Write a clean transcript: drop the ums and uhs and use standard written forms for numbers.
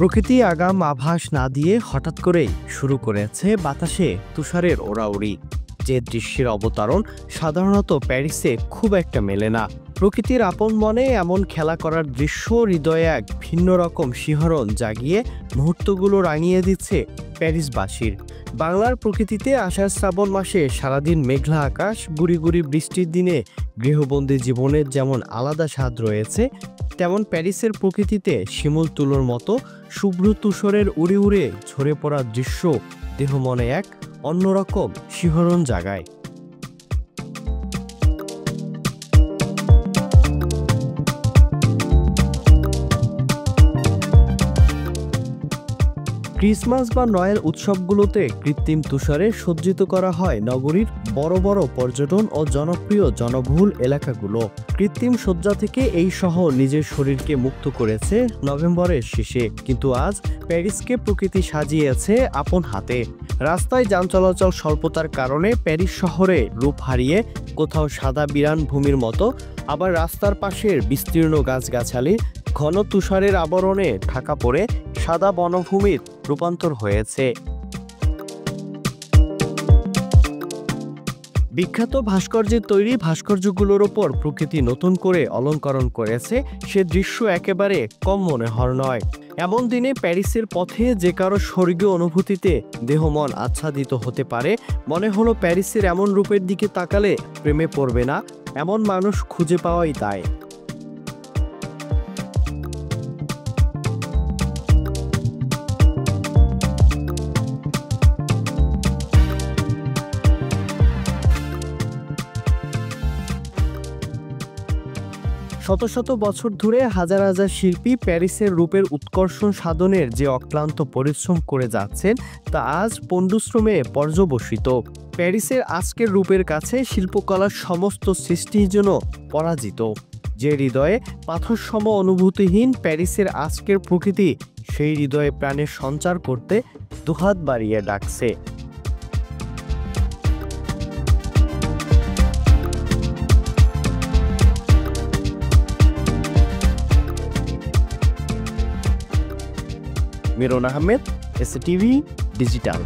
প্রকৃতি আগাম আভাস না দিয়ে হঠাৎ করেই শুরু করেছে বাতাসে তুষারের ওড়াউড়ি। যে দৃশ্যের অবতারণ সাধারণত প্যারিসে খুব একটা মেলে না। প্রকৃতির আপন মনে এমন খেলা করার দৃশ্য হৃদয়ে এক ভিন্ন রকম শিহরণ জাগিয়ে মুহূর্তগুলো রাঙিয়ে দিচ্ছে প্যারিসবাসীর। বাংলার প্রকৃতিতে আষাঢ় শ্রাবণ মাসে সারাদিন মেঘলা আকাশ, গুড়ি গুড়ি বৃষ্টির দিনে গৃহবন্দী জীবনের যেমন আলাদা স্বাদ রয়েছে, তেমন প্যারিসের প্রকৃতিতে শিমুল তুলোর মতো শুভ্র তুষারের উড়ে উড়ে ঝরে পড়া দৃশ্য দেহ মনে এক অন্যরকম শিহরণ জাগায়। ক্রিসমাস বা নয়েল উৎসবগুলোতে কৃত্রিম তুষারে সজ্জিত করা হয় নগরীর বড় বড় পর্যটন ও জনপ্রিয় জনবহুল এলাকাগুলো। কৃত্রিম সজ্জা থেকে এই শহর নিজের শরীরকে মুক্ত করেছে নভেম্বরের শেষে, কিন্তু আজ প্যারিসকে প্রকৃতি সাজিয়েছে আপন হাতে। রাস্তায় যান চলাচল স্বল্পতার কারণে প্যারিস শহরে রূপ হারিয়ে কোথাও সাদা বিরান ভূমির মতো, আবার রাস্তার পাশের বিস্তীর্ণ গাছগাছালি ঘন তুষারের আবরণে ঢাকা পড়ে সাদা বনভূমির রূপান্তর হয়েছে। বিখ্যাত ভাস্কর্যের তৈরি ভাস্কর্যগুলোর ওপর প্রকৃতি নতুন করে অলঙ্করণ করেছে, সে দৃশ্য একেবারে কম মনে হওয়ার নয়। এমন দিনে প্যারিসের পথে যে কারো স্বর্গীয় অনুভূতিতে দেহ মন আচ্ছাদিত হতে পারে। মনে হলো প্যারিসের এমন রূপের দিকে তাকালে প্রেমে পড়বে না, এমন মানুষ খুঁজে পাওয়াই তাই। শত শত বছর ধরে হাজার হাজার শিল্পী প্যারিসের রূপের উৎকর্ষণ সাধনের যে অক্লান্ত পরিশ্রম করে যাচ্ছেন, তা আজ পণ্ডশ্রমে পর্যবসিত। প্যারিসের আজকের রূপের কাছে শিল্পকলার সমস্ত সৃষ্টি যেন পরাজিত। যে হৃদয়ে পাথরসম অনুভূতিহীন প্যারিসের আজকের প্রকৃতি, সেই হৃদয়ে প্রাণের সঞ্চার করতে দুহাত বাড়িয়ে ডাকছে। Miran Ahmed, STV digital.